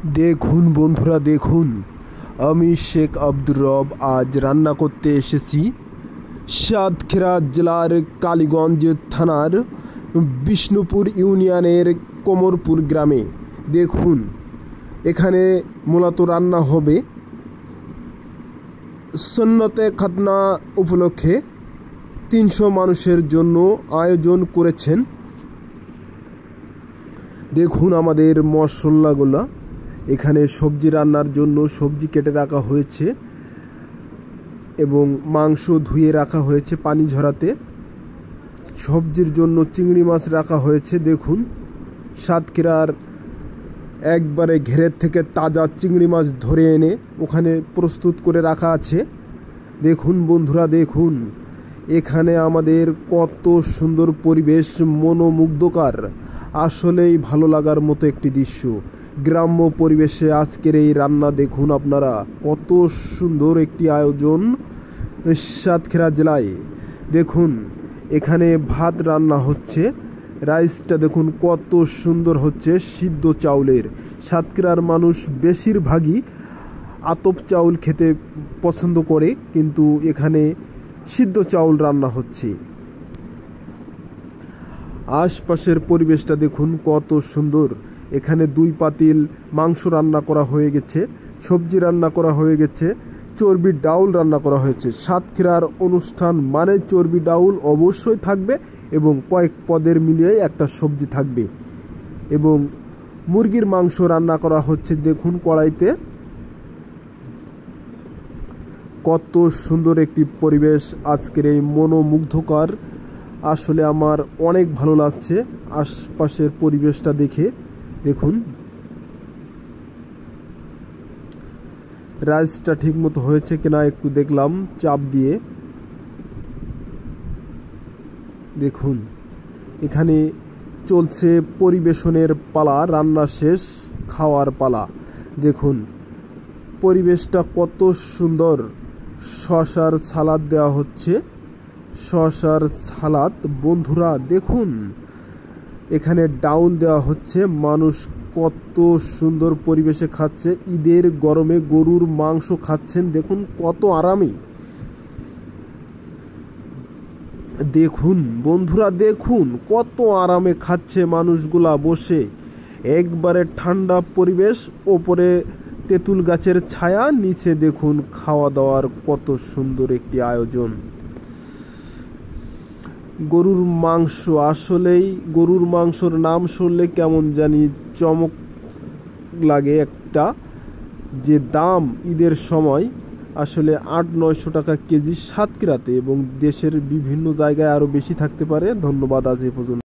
দেখুন বন্ধুরা, দেখুন আমি শেখ আব্দুর রব আজ রান্না করতে এসেছি সাতক্ষীরা জেলার কালীগঞ্জ থানার বিষ্ণুপুর ইউনিয়নের কোমরপুর গ্রামে। দেখুন এখানে মূলত রান্না হবে সুন্নতে খাতনা উপলক্ষে 300 মানুষের জন্য আয়োজন করেছেন। দেখুন আমাদের মশলাগুলো, এখানে সবজি রান্নার জন্য সবজি কেটে রাখা হয়েছে এবং মাংস ধুয়ে রাখা হয়েছে পানি ঝরাতে। সবজির জন্য চিংড়ি মাছ রাখা হয়েছে। দেখুন সাতক্ষীরার একবারে ঘেরের থেকে তাজা চিংড়ি মাছ ধরে এনে ওখানে প্রস্তুত করে রাখা আছে। দেখুন বন্ধুরা, দেখুন এখানে আমাদের কত সুন্দর পরিবেশ, মনোমুগ্ধকর, আসলেই ভালো লাগার মতো একটি দৃশ্য। গ্রাম্য পরিবেশে আজকের এই রান্না দেখুন আপনারা, কত সুন্দর একটি আয়োজন সাতক্ষীরা জেলায়। দেখুন এখানে ভাত রান্না হচ্ছে, রাইসটা দেখুন কত সুন্দর হচ্ছে, সিদ্ধ চাউলের। সাতক্ষীরার মানুষ বেশিরভাগই আতপ চাউল খেতে পছন্দ করে, কিন্তু এখানে সিদ্ধ চাউল রান্না হচ্ছে। আশপাশের পরিবেশটা দেখুন কত সুন্দর। এখানে 2 পাতিল মাংস রান্না করা হয়ে গেছে, সবজি রান্না করা হয়ে গেছে, চর্বি ডাউল রান্না করা হয়েছে। সাতক্ষীরার অনুষ্ঠান মানে চর্বি ডাউল অবশ্যই থাকবে এবং কয়েক পদের মিলিয়ে একটা সবজি থাকবে এবং মুরগির মাংস রান্না করা হচ্ছে। দেখুন কড়াইতে কত সুন্দর একটি পরিবেশ আজকের এই মনোমুগ্ধকর। আসলে আমার অনেক ভালো লাগছে আশপাশের পরিবেশটা দেখে। দেখুন রাইসটা ঠিক মতো হয়েছে কিনা একটু দেখলাম চাপ দিয়ে। দেখুন এখানে চলছে পরিবেশনের পালা, রান্না শেষ, খাওয়ার পালা। দেখুন পরিবেশটা কত সুন্দর। শসার সালাদ দেওয়া হচ্ছে, শসার সালাদ। বন্ধুরা দেখুন এখানে ডাউল দেওয়া হচ্ছে, মানুষ কত সুন্দর পরিবেশে খাচ্ছে। ঈদের গরমে গরুর মাংস খাচ্ছেন, দেখুন কত আরামে। দেখুন বন্ধুরা, দেখুন কত আরামে খাচ্ছে মানুষগুলা বসে। একবারে ঠান্ডা পরিবেশ, ওপরে তেঁতুল গাছের ছায়া, নিচে দেখুন খাওয়া দাওয়ার কত সুন্দর একটি আয়োজন। গরুর মাংস, আসলেই গরুর মাংসর নাম শুনলে কেমন জানি চমক লাগে একটা, যে দাম ঈদের সময় আসলে 800-900 টাকা কেজি সাতক্ষীরাতে, এবং দেশের বিভিন্ন জায়গায় আরও বেশি থাকতে পারে। ধন্যবাদ, আজ এ পর্যন্ত।